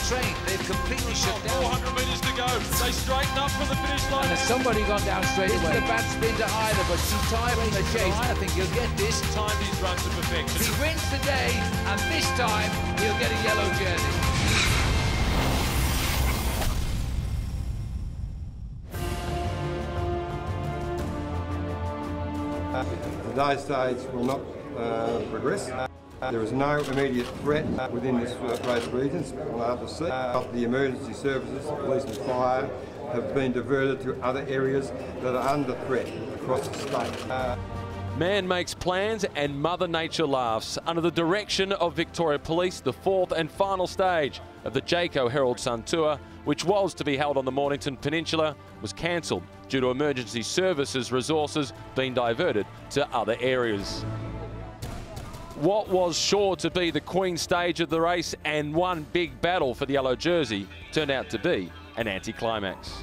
train. They've completely shut down. 400 metres to go. They straighten up for the finish line. And has somebody gone down straight away? It's a bad spin to either, but too tired from the chase. I think he'll get this. Timed his run to perfection. He wins today, and this time he'll get a yellow jersey. Today's stage will not progress. There is no immediate threat within this race region. We'll have to see. The emergency services, police and fire, have been diverted to other areas that are under threat across the state. Man makes plans and Mother Nature laughs. Under the direction of Victoria Police, the fourth and final stage of the Jayco Herald Sun Tour, which was to be held on the Mornington Peninsula, was cancelled due to emergency services resources being diverted to other areas. What was sure to be the Queen stage of the race and one big battle for the yellow jersey turned out to be an anticlimax.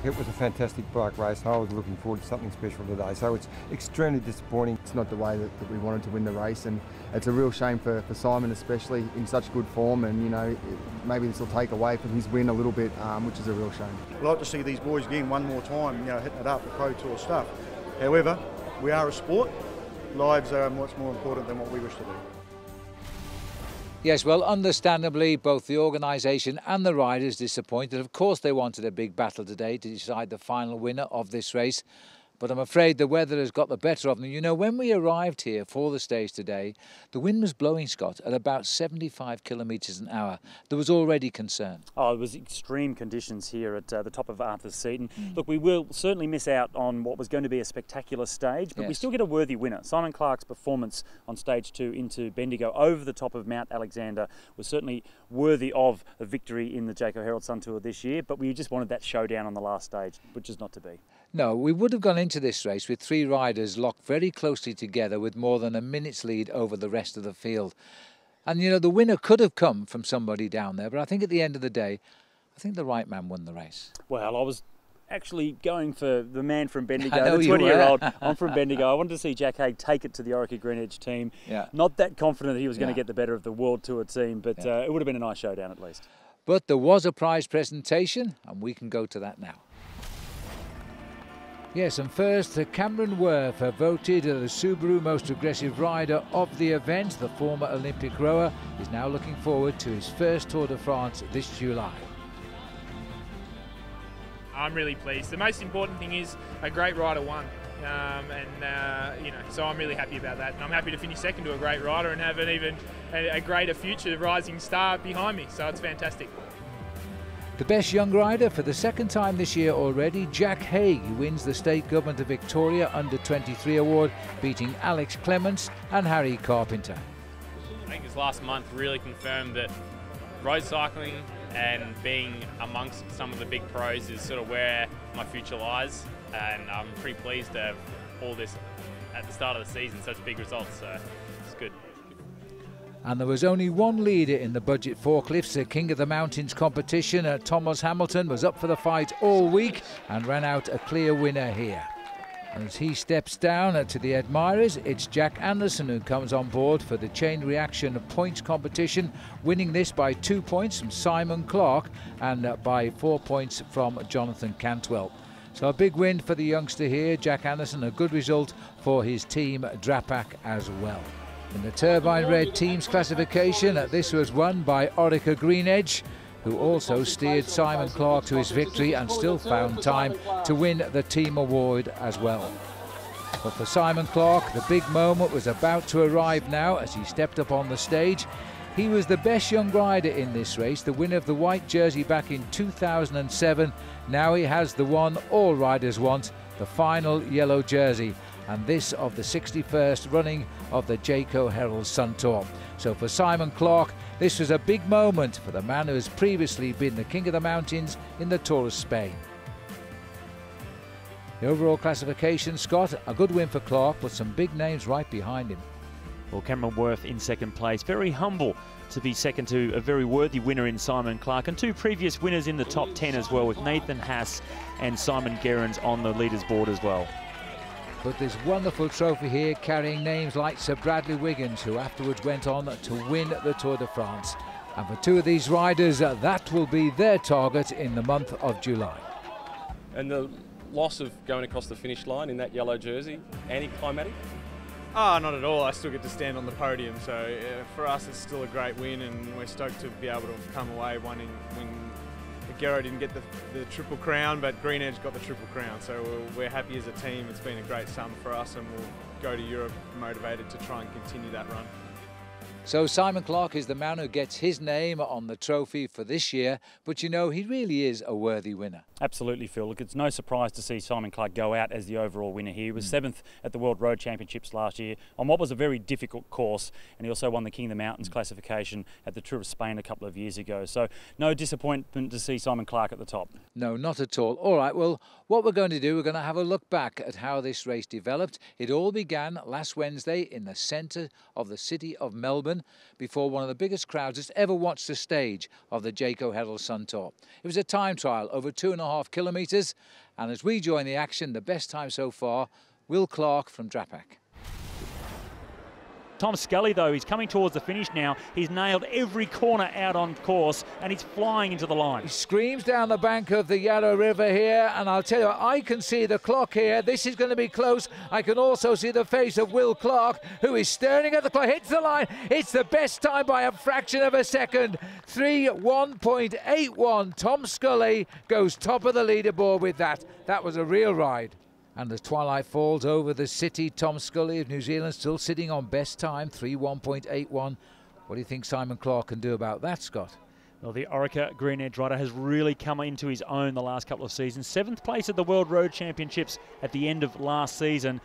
It was a fantastic bike race. I was looking forward to something special today, so it's extremely disappointing. It's not the way that we wanted to win the race, and it's a real shame for Simon, especially in such good form, and you know, maybe this will take away from his win a little bit, which is a real shame. I'd like to see these boys again one more time, you know, hitting it up, the Pro Tour stuff. However, we are a sport. Lives are much more important than what we wish to do. Yes, well, understandably, both the organisation and the riders disappointed. Of course, they wanted a big battle today to decide the final winner of this race. But I'm afraid the weather has got the better of them. You know, when we arrived here for the stage today, the wind was blowing, Scott, at about 75 kilometres an hour. There was already concern. Oh, it was extreme conditions here at the top of Arthur's Seat. And look, we will certainly miss out on what was going to be a spectacular stage, but we still get a worthy winner. Simon Clarke's performance on stage 2 into Bendigo over the top of Mount Alexander was certainly worthy of a victory in the Jayco Herald Sun Tour this year, but we just wanted that showdown on the last stage, which is not to be. No, we would have gone into this race with 3 riders locked very closely together with more than a minute's lead over the rest of the field. And, you know, the winner could have come from somebody down there, but I think at the end of the day, I think the right man won the race. Well, I was actually going for the man from Bendigo, the 20-year-old. I'm from Bendigo. I wanted to see Jack Haig take it to the Orica-GreenEDGE team. Yeah. Not that confident that he was going to get the better of the World Tour team, but it would have been a nice showdown at least. But there was a prize presentation, and we can go to that now. Yes, and first, Cameron Worth voted the Subaru Most Aggressive Rider of the event. The former Olympic rower is now looking forward to his first Tour de France this July. I'm really pleased. The most important thing is a great rider won. You know, so I'm really happy about that. And I'm happy to finish second to a great rider and have an even a greater future rising star behind me. So it's fantastic. The best young rider for the second time this year already, Jack Haig, wins the State Government of Victoria Under-23 award, beating Alex Clements and Harry Carpenter. I think this last month really confirmed that road cycling and being amongst some of the big pros is sort of where my future lies, and I'm pretty pleased to have all this at the start of the season, such big results, so it's good. And there was only one leader in the budget forklifts, the King of the Mountains competition. Thomas Hamilton was up for the fight all week and ran out a clear winner here. And as he steps down to the admirers, it's Jack Anderson who comes on board for the chain reaction points competition, winning this by 2 points from Simon Clarke and by 4 points from Jonathan Cantwell. So a big win for the youngster here, Jack Anderson, a good result for his team Drapac as well. In the Turbine Red Teams classification, this was won by Orica-GreenEDGE, who also steered Simon Clarke to his victory and still found time to win the team award as well. But for Simon Clarke, the big moment was about to arrive now as he stepped up on the stage. He was the best young rider in this race, the winner of the white jersey back in 2007. Now he has the one all riders want, the final yellow jersey, and this of the 61st running of the Jayco Herald Sun Tour. So for Simon Clarke, this was a big moment for the man who has previously been the King of the Mountains in the Tour of Spain. The overall classification, Scott, a good win for Clarke, but some big names right behind him. Well, Cameron Worth in second place, very humble to be second to a very worthy winner in Simon Clarke, and 2 previous winners in the top 10 as well, with Nathan Haas and Simon Gerrans on the leaders board as well. But this wonderful trophy here carrying names like Sir Bradley Wiggins, who afterwards went on to win the Tour de France. And for two of these riders, that will be their target in the month of July. And the loss of going across the finish line in that yellow jersey, anticlimactic? Oh, not at all. I still get to stand on the podium, so for us it's still a great win, and we're stoked to be able to come away when Garrow didn't get the triple crown, but GreenEDGE got the triple crown. So we're happy as a team. It's been a great summer for us, and we'll go to Europe motivated to try and continue that run. So Simon Clarke is the man who gets his name on the trophy for this year, but you know, he really is a worthy winner. Absolutely, Phil. Look, it's no surprise to see Simon Clarke go out as the overall winner here. He was 7th at the World Road Championships last year on what was a very difficult course, and he also won the King of the Mountains classification at the Tour of Spain a couple of years ago. So no disappointment to see Simon Clarke at the top. No, not at all. All right, well, what we're going to do, we're going to have a look back at how this race developed. It all began last Wednesday in the centre of the city of Melbourne, before one of the biggest crowds that's ever watched the stage of the Jayco Herald Sun Tour. It was a time trial over 2.5 kilometres, and as we join the action, the best time so far, Will Clarke from Drapac. Tom Scully, though, he's coming towards the finish now. He's nailed every corner out on course, and he's flying into the line. He screams down the bank of the Yarra River here, and I'll tell you, I can see the clock here. This is going to be close. I can also see the face of Will Clarke, who is staring at the clock. Hits the line. It's the best time by a fraction of a second. 3:1.81. Tom Scully goes top of the leaderboard with that. That was a real ride. And as twilight falls over the city, Tom Scully of New Zealand still sitting on best time, 3:1.81. What do you think Simon Clarke can do about that, Scott? Well, the Orica-GreenEDGE rider has really come into his own the last couple of seasons. 7th place at the World Road Championships at the end of last season.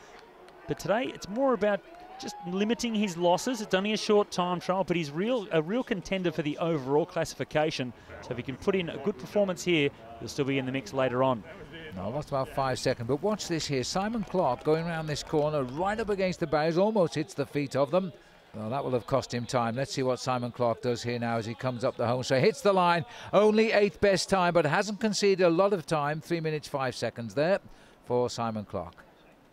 But today, it's more about just limiting his losses. It's only a short time trial, but he's a real contender for the overall classification. So if he can put in a good performance here, he'll still be in the mix later on. No, lost about 5 seconds, but watch this here. Simon Clarke going around this corner, right up against the barriers, almost hits the feet of them. Well, that will have cost him time. Let's see what Simon Clarke does here now as he comes up the home straight. Hits the line, only 8th best time, but hasn't conceded a lot of time. 3 minutes 5 seconds there for Simon Clarke.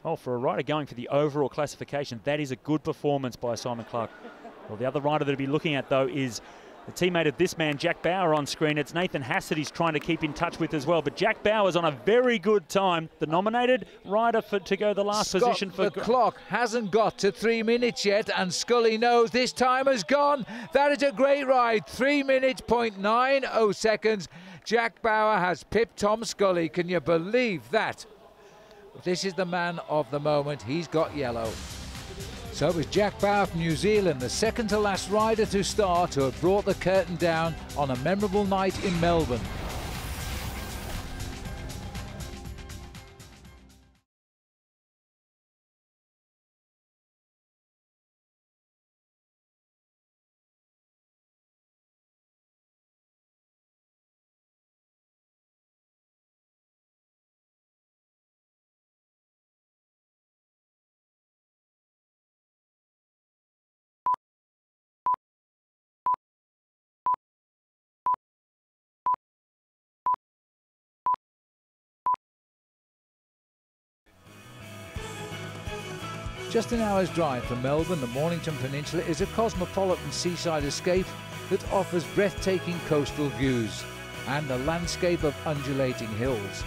Oh, for a rider going for the overall classification, that is a good performance by Simon Clarke. Well, the other rider that he'll be looking at, though, is the teammate of this man, Jack Bauer, on screen. It's Nathan Hassett he's trying to keep in touch with as well. But Jack Bauer's on a very good time. The nominated rider to go the last position for... The clock hasn't got to 3 minutes yet, and Scully knows this time has gone. That is a great ride. 3 minutes, 0.90 seconds. Jack Bauer has pipped Tom Scully. Can you believe that? This is the man of the moment. He's got yellow. So it was Jack Bauer from New Zealand, the second to last rider to start, who had brought the curtain down on a memorable night in Melbourne. Just an hour's drive from Melbourne, the Mornington Peninsula is a cosmopolitan seaside escape that offers breathtaking coastal views and a landscape of undulating hills.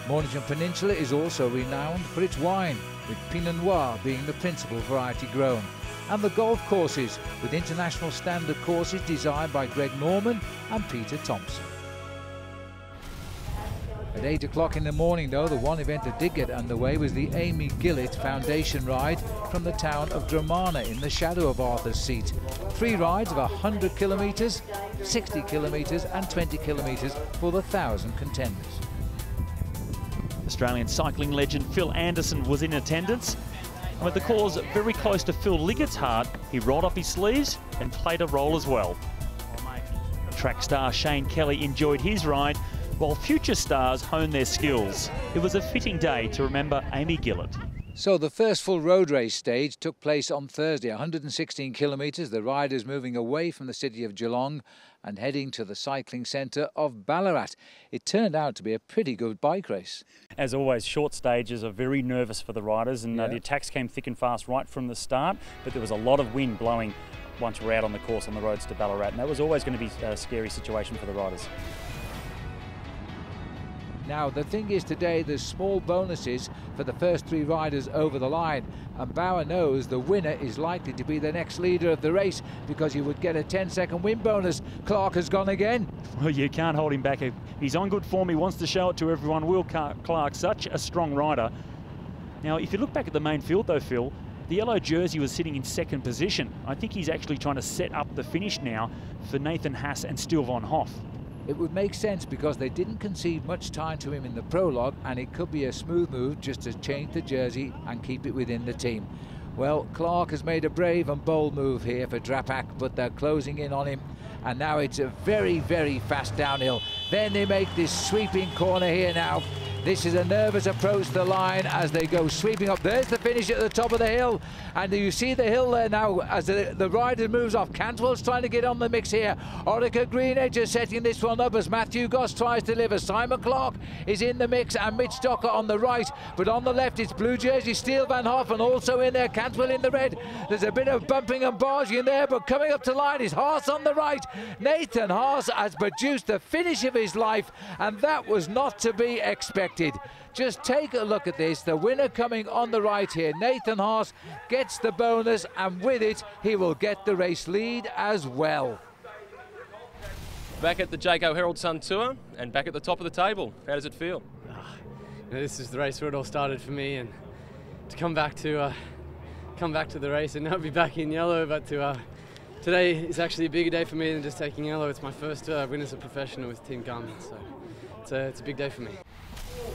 Mornington Peninsula is also renowned for its wine, with Pinot Noir being the principal variety grown, and the golf courses, with international standard courses designed by Greg Norman and Peter Thompson. At 8 o'clock in the morning, though, the one event that did get underway was the Amy Gillett Foundation ride from the town of Dramana in the shadow of Arthur's Seat. 3 rides of 100 kilometres, 60 kilometres and 20 kilometres for the 1,000 contenders. Australian cycling legend Phil Anderson was in attendance. And with the cause very close to Phil Liggett's heart, he rolled up his sleeves and played a role as well. Track star Shane Kelly enjoyed his ride, while future stars honed their skills. It was a fitting day to remember Amy Gillett. So the first full road race stage took place on Thursday, 116 kilometres, the riders moving away from the city of Geelong and heading to the cycling centre of Ballarat. It turned out to be a pretty good bike race. As always, short stages are very nervous for the riders, and the attacks came thick and fast right from the start, but there was a lot of wind blowing once we're out on the course on the roads to Ballarat, and that was always going to be a scary situation for the riders. Now the thing is, today there's small bonuses for the first 3 riders over the line, and Bauer knows the winner is likely to be the next leader of the race because he would get a 10-second win bonus. Clarke has gone again. Well, you can't hold him back. He's on good form. He wants to show it to everyone. Will Clarke, such a strong rider. Now, if you look back at the main field though, Phil, the yellow jersey was sitting in second position. I think he's actually trying to set up the finish now for Nathan Haas and Stil van Hoff. It would make sense because they didn't concede much time to him in the prologue, and it could be a smooth move just to change the jersey and keep it within the team. Well, Clarke has made a brave and bold move here for Drapac, but they're closing in on him, and now it's a very, very fast downhill. Then they make this sweeping corner here now. This is a nervous approach to the line as they go sweeping up. There's the finish at the top of the hill, and you see the hill there now as the rider moves off. Cantwell's trying to get on the mix here. Orica-GreenEDGE is setting this one up as Matthew Goss tries to deliver. Simon Clarke is in the mix, and Mitch Docker on the right, but on the left it's blue jersey Stil van Hoff, and also in there Cantwell in the red. There's a bit of bumping and barging in there, but coming up to line is Haas on the right. Nathan Haas has produced the finish of his life, and that was not to be expected. Just take a look at this. The winner coming on the right here. Nathan Haas gets the bonus, and with it he will get the race lead as well. Back at the Jayco Herald Sun Tour and back at the top of the table. How does it feel? This is the race where it all started for me, and to come back to the race and not be back in yellow, but today is actually a bigger day for me than just taking yellow. It's my first win as a professional with Team Gun, so it's a big day for me.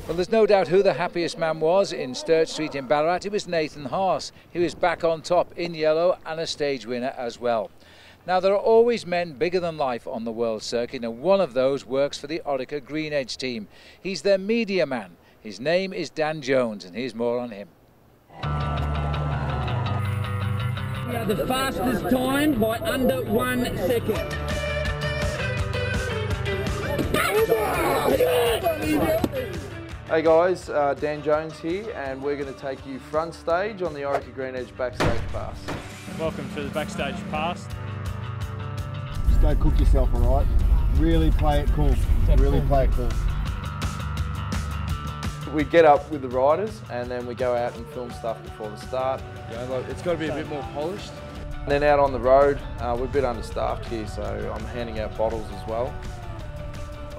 Well, there's no doubt who the happiest man was in Sturt Street in Ballarat. It was Nathan Haas. He was back on top in yellow and a stage winner as well. Now, there are always men bigger than life on the world circuit, and one of those works for the Orica-GreenEDGE team. He's their media man. His name is Dan Jones, and here's more on him. We are the fastest time by under 1 second. Hey guys, Dan Jones here, and we're going to take you front stage on the Orica-GreenEDGE Backstage Pass. Welcome to the Backstage Pass. Just don't cook yourself, alright? Really play it cool. Really play it cool. We get up with the riders and then we go out and film stuff before the start. It's got to be a bit more polished. And then out on the road, we're a bit understaffed here, so I'm handing out bottles as well.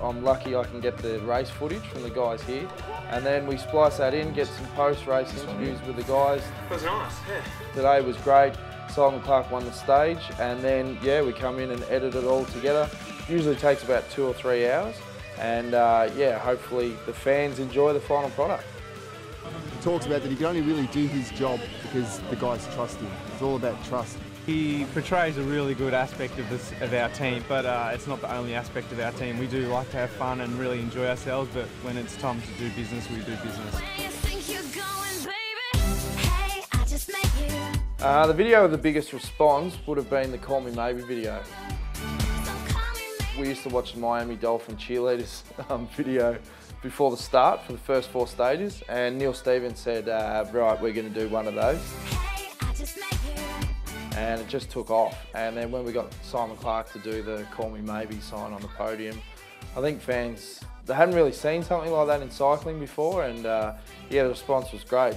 I'm lucky I can get the race footage from the guys here, and then we splice that in, get some post-race interviews with the guys. It was nice, yeah. Today was great. Simon Clarke won the stage, and then yeah, we come in and edit it all together. Usually takes about 2 or 3 hours, and yeah, hopefully the fans enjoy the final product. He talks about that he can only really do his job because the guys trust him. It's all about trust. He portrays a really good aspect of our team, but it's not the only aspect of our team. We do like to have fun and really enjoy ourselves, but when it's time to do business, we do business. The video with the biggest response would have been the Call Me Maybe video. We used to watch the Miami Dolphin cheerleaders video before the start for the first 4 stages, and Neil Stevens said, right, we're going to do one of those. And it just took off. And then when we got Simon Clarke to do the Call Me Maybe sign on the podium, I think fans, they hadn't really seen something like that in cycling before, and yeah, the response was great.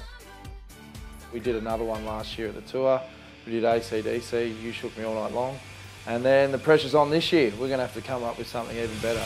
We did another one last year at the tour. We did AC/DC, You Shook Me All Night Long. And then the pressure's on this year. We're going to have to come up with something even better.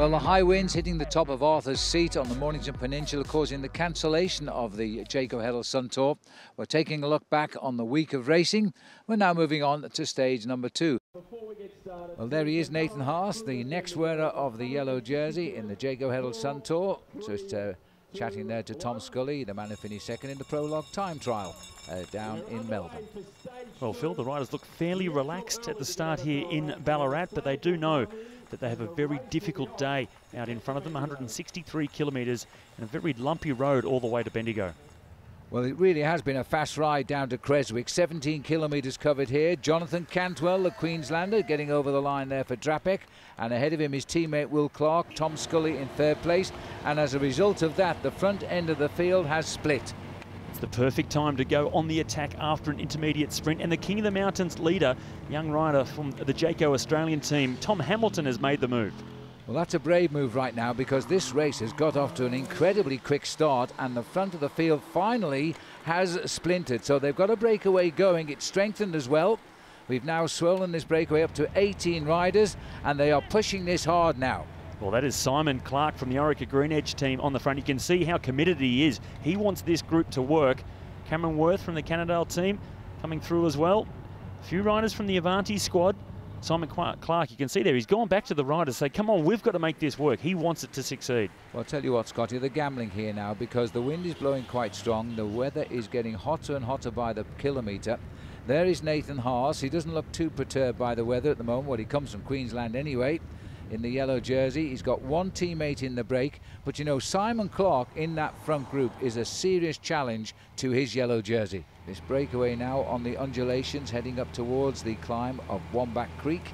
Well, the high winds hitting the top of Arthur's Seat on the Mornington Peninsula causing the cancellation of the Jayco Herald Sun Tour. We're taking a look back on the week of racing. We're now moving on to stage number 2. Well, there he is, Nathan Haas, the next wearer of the yellow jersey in the Jayco Herald Sun Tour. Just chatting there to Tom Scully, the man who finished second in the prologue time trial down in Melbourne. Well, Phil, the riders look fairly relaxed at the start here in Ballarat, but they do know that they have a very difficult day out in front of them, 163 kilometres and a very lumpy road all the way to Bendigo. Well, it really has been a fast ride down to Creswick. 17 kilometres covered here. Jonathan Cantwell, the Queenslander, getting over the line there for Drapek. And ahead of him his teammate Will Clarke, Tom Scully in third place. And as a result of that, the front end of the field has split. It's the perfect time to go on the attack after an intermediate sprint. And the King of the Mountains leader, young rider from the Jayco Australian team, Tom Hamilton, has made the move. Well, that's a brave move right now because this race has got off to an incredibly quick start and the front of the field finally has splintered. So they've got a breakaway going. It's strengthened as well. We've now swollen this breakaway up to 18 riders and they are pushing this hard now. Well, that is Simon Clarke from the Orica-GreenEDGE team on the front. You can see how committed he is. He wants this group to work. Cameron Worth from the Cannondale team coming through as well. A few riders from the Avanti squad. Simon Clarke, you can see there, he's gone back to the riders, say, come on, we've got to make this work. He wants it to succeed. Well, I'll tell you what, Scotty, they're gambling here now because the wind is blowing quite strong. The weather is getting hotter and hotter by the kilometre. There is Nathan Haas. He doesn't look too perturbed by the weather at the moment. Well, he comes from Queensland anyway. In the yellow jersey, he's got one teammate in the break. But, you know, Simon Clarke in that front group is a serious challenge to his yellow jersey. This breakaway now on the undulations heading up towards the climb of Wombat Creek.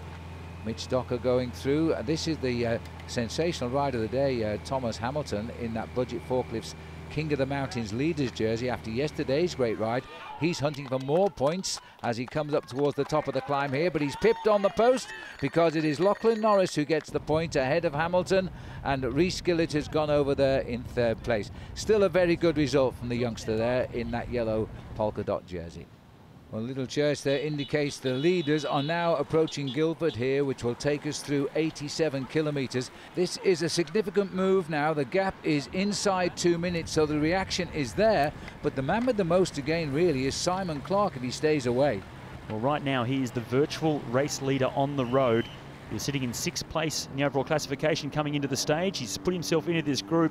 Mitch Docker going through. This is the sensational ride of the day, Thomas Hamilton, in that Budget Forklifts King of the Mountains leaders jersey after yesterday's great ride. He's hunting for more points as he comes up towards the top of the climb here, but he's pipped on the post because it is Lachlan Norris who gets the point ahead of Hamilton, and Rhys Gillett has gone over there in third place. Still a very good result from the youngster there in that yellow polka dot jersey. Well, little church there indicates the leaders are now approaching Guildford here, which will take us through 87 kilometres. This is a significant move now. The gap is inside 2 minutes, so the reaction is there. But the man with the most to gain really is Simon Clarke if he stays away. Well, right now he is the virtual race leader on the road. He's sitting in 6th place in the overall classification coming into the stage. He's put himself into this group.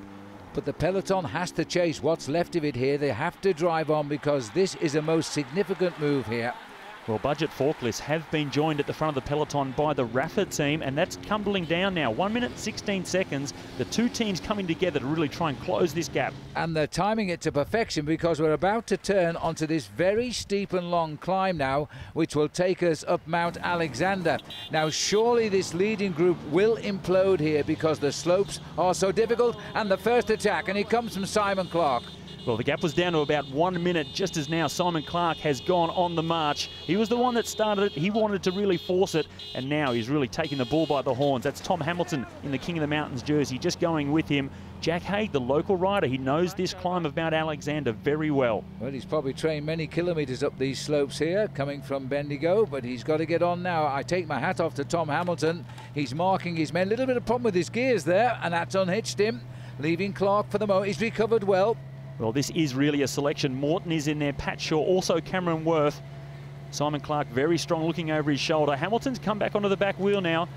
But the peloton has to chase what's left of it here. They have to drive on because this is a most significant move here. Well, Budget Forklifts have been joined at the front of the peloton by the Rafa team, and that's tumbling down now. 1 minute 16 seconds. The two teams coming together to really try and close this gap. And they're timing it to perfection because we're about to turn onto this very steep and long climb now, which will take us up Mount Alexander. Now, surely this leading group will implode here because the slopes are so difficult. And the first attack, and it comes from Simon Clarke. Well, the gap was down to about 1 minute just as now Simon Clarke has gone on the march. He was the one that started it. He wanted to really force it, and now he's really taking the bull by the horns. That's Tom Hamilton in the King of the Mountains jersey, just going with him. Jack Haig, the local rider, he knows this climb of Mount Alexander very well. Well, he's probably trained many kilometres up these slopes here, coming from Bendigo, but he's got to get on now. I take my hat off to Tom Hamilton. He's marking his men. A little bit of problem with his gears there, and that's unhitched him, leaving Clarke for the moment. He's recovered well. Well, this is really a selection. Morton is in there, Pat Shaw, also Cameron Worth. Simon Clarke very strong, looking over his shoulder. Hamilton's come back onto the back wheel now.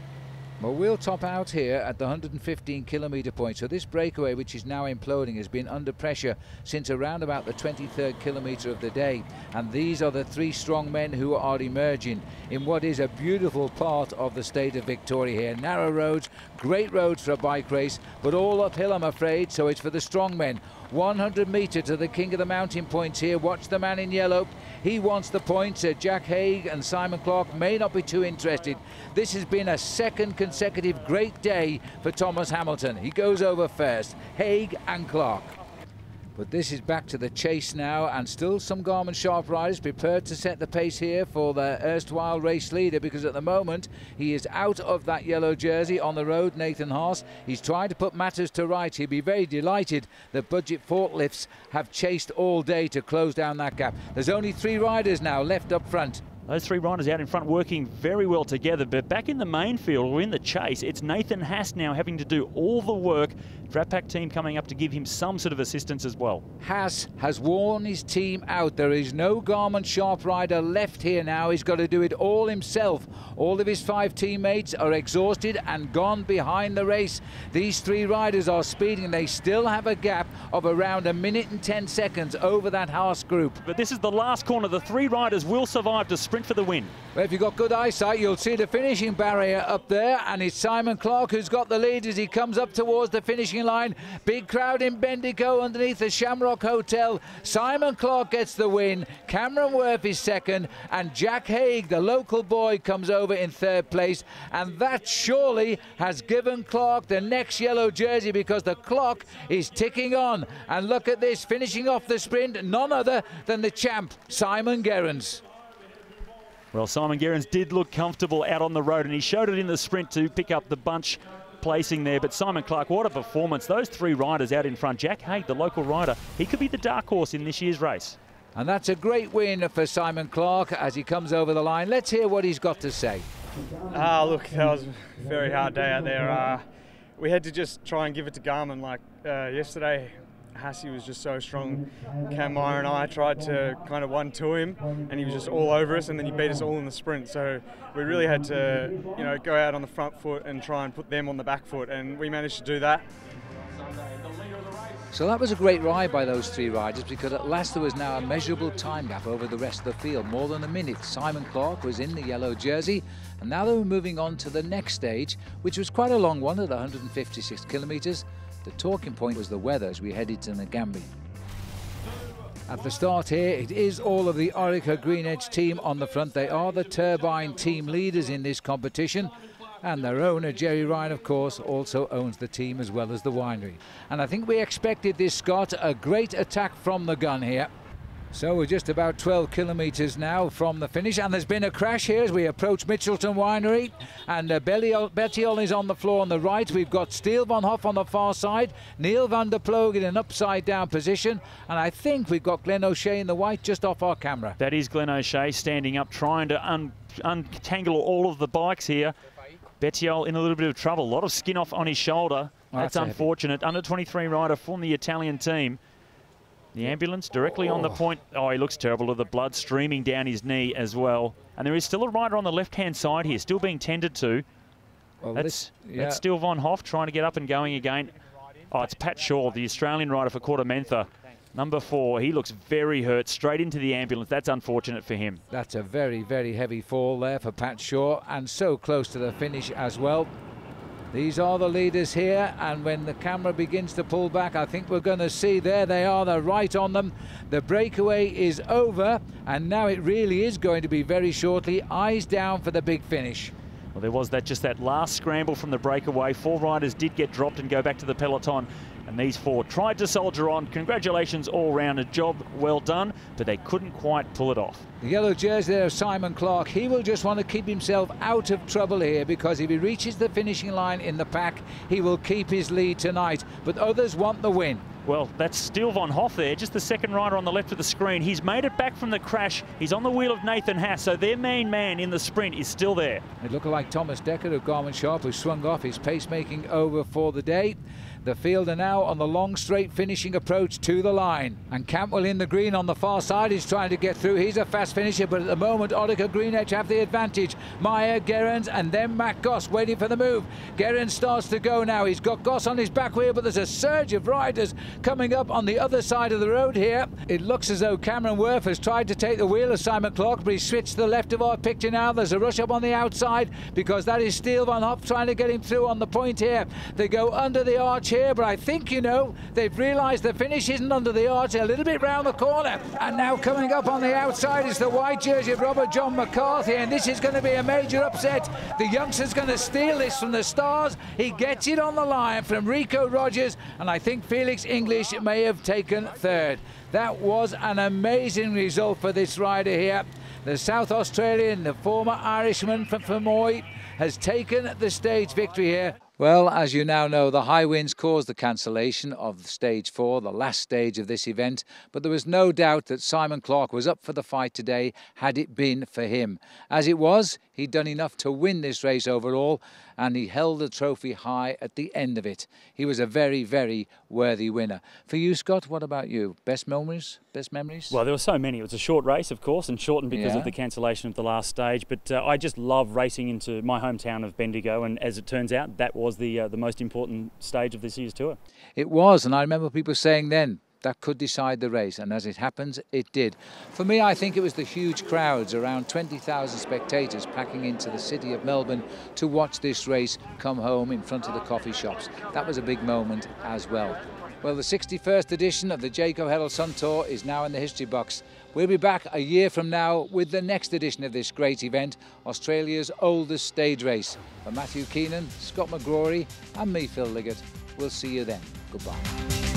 Well, we'll top out here at the 115 kilometre point. So this breakaway, which is now imploding, has been under pressure since around about the 23rd kilometre of the day. And these are the three strong men who are emerging in what is a beautiful part of the state of Victoria here. Narrow roads, great roads for a bike race, but all uphill, I'm afraid. So it's for the strong men. 100 metre to the King of the Mountain points here. Watch the man in yellow. He wants the points. Jack Haig and Simon Clarke may not be too interested. This has been a second consecutive great day for Thomas Hamilton. He goes over first, Haig and Clarke. But this is back to the chase now, and still some Garmin Sharp riders prepared to set the pace here for the erstwhile race leader, because at the moment he is out of that yellow jersey on the road, Nathan Haas. He's trying to put matters to right. He'll be very delighted that Budget Forklifts have chased all day to close down that gap. There's only 3 riders now left up front. Those three riders out in front working very well together, but back in the main field, or in the chase, it's Nathan Haas now having to do all the work. Drat Pack team coming up to give him some sort of assistance as well. Haas has worn his team out. There is no Garmin Sharp rider left here now. He's got to do it all himself. All of his 5 teammates are exhausted and gone behind the race. These 3 riders are speeding. They still have a gap of around 1 minute and 10 seconds over that Haas group. But this is the last corner. The 3 riders will survive to sprint for the win. Well, if you've got good eyesight, you'll see the finishing barrier up there, and it's Simon Clarke who's got the lead as he comes up towards the finishing line. Big crowd in Bendigo underneath the Shamrock Hotel. Simon Clarke gets the win. Cameron Worth is second, and Jack Haig, the local boy, comes over in 3rd place. And that surely has given Clarke the next yellow jersey, because the clock is ticking on. And look at this, finishing off the sprint, none other than the champ, Simon Gerrans. Well, Simon Gerrans did look comfortable out on the road, and he showed it in the sprint to pick up the bunch placing there. But Simon Clarke, what a performance. Those 3 riders out in front. Jack Haig, the local rider, he could be the dark horse in this year's race. And that's a great win for Simon Clarke as he comes over the line. Let's hear what he's got to say. Look, that was a very hard day out there. We had to just try and give it to Garmin. Like yesterday, Hassie was just so strong. Cam Meyer and I tried to kind of 1-2 him, and he was just all over us, and then he beat us all in the sprint. So we really had to, go out on the front foot and try and put them on the back foot, and we managed to do that. So that was a great ride by those 3 riders, because at last there was now a measurable time gap over the rest of the field, more than a minute. Simon Clarke was in the yellow jersey, and now they were moving on to the next stage, which was quite a long one at 156 kilometres. The talking point was the weather as we headed to Nagambie. At the start here, it is all of the Orica-GreenEDGE team on the front. They are the turbine team leaders in this competition, and their owner, Jerry Ryan, of course, also owns the team as well as the winery. And I think we expected this, Scott, a great attack from the gun here. So we're just about 12 kilometres now from the finish, and there's been a crash here as we approach Mitchelton Winery, and Bettiol is on the floor on the right. We've got Steele Van Hoff on the far side, Neil van der Ploeg in an upside down position, and I think we've got Glenn O'Shea in the white just off our camera. That is Glenn O'Shea standing up, trying to untangle all of the bikes here. Bettiol in a little bit of trouble, a lot of skin off on his shoulder. That's unfortunate. Under 23 rider from the Italian team. The ambulance directly on the point. Oh, he looks terrible with the blood streaming down his knee as well. And there is still a rider on the left-hand side here, still being tended to. Well, that's still Von Hoff trying to get up and going again. Oh, it's Pat Shaw, the Australian rider for Quarter Mentha. Number 4, he looks very hurt, straight into the ambulance. That's unfortunate for him. That's a very, very heavy fall there for Pat Shaw, and so close to the finish as well. These are the leaders here, and when the camera begins to pull back, I think we're going to see, there they are, they're right on them. The breakaway is over, and now it really is going to be very shortly. Eyes down for the big finish. Well, there was just that last scramble from the breakaway. 4 riders did get dropped and go back to the peloton, and these 4 tried to soldier on. Congratulations all round, a job well done, but they couldn't quite pull it off. The yellow jersey there of Simon Clarke, he will just want to keep himself out of trouble here, because if he reaches the finishing line in the pack, he will keep his lead tonight, but others want the win. Well, that's Steele Van Hoff there, just the second rider on the left of the screen. He's made it back from the crash. He's on the wheel of Nathan Haas, so their main man in the sprint is still there. It looked like Thomas Decker of Garmin Sharp, who swung off his pacemaking over for the day. The field are now on the long straight finishing approach to the line, and Campbell in the green on the far side is trying to get through. He's a fast finisher, but at the moment Orica-GreenEDGE have the advantage. Meyer, Gerrans, and then Matt Goss waiting for the move. Gerrans starts to go now. He's got Goss on his back wheel, but there's a surge of riders coming up on the other side of the road here. It looks as though Cameron Worth has tried to take the wheel of Simon Clarke, but he's switched to the left of our picture now. There's a rush up on the outside, because that is Steele Van Hoff trying to get him through on the point here. They go under the arch here, but I think, they've realised the finish isn't under the arch, a little bit round the corner. And now coming up on the outside is the white jersey of Robert John McCarthy, and this is going to be a major upset. The youngster's going to steal this from the stars. He gets it on the line from Rico Rogers, and I think Felix English may have taken 3rd. That was an amazing result for this rider here. The South Australian, the former Irishman from Fermoy, has taken the stage victory here. Well, as you now know, the high winds caused the cancellation of Stage 4, the last stage of this event, but there was no doubt that Simon Clarke was up for the fight today had it been for him. As it was, he'd done enough to win this race overall, and he held the trophy high at the end of it. He was a very, very worthy winner. For you, Scott, what about you? Best memories? Best memories? Well, there were so many. It was a short race, of course, and shortened because of the cancellation of the last stage. But I just love racing into my hometown of Bendigo, and as it turns out, that was the most important stage of this year's tour. It was, and I remember people saying then, that could decide the race, and as it happens, it did. For me, I think it was the huge crowds, around 20,000 spectators packing into the city of Melbourne to watch this race come home in front of the coffee shops. That was a big moment as well. Well, the 61st edition of the Jayco Herald Sun Tour is now in the history books. We'll be back a year from now with the next edition of this great event, Australia's oldest stage race. For Matthew Keenan, Scott McGrory and me, Phil Liggett, we'll see you then. Goodbye.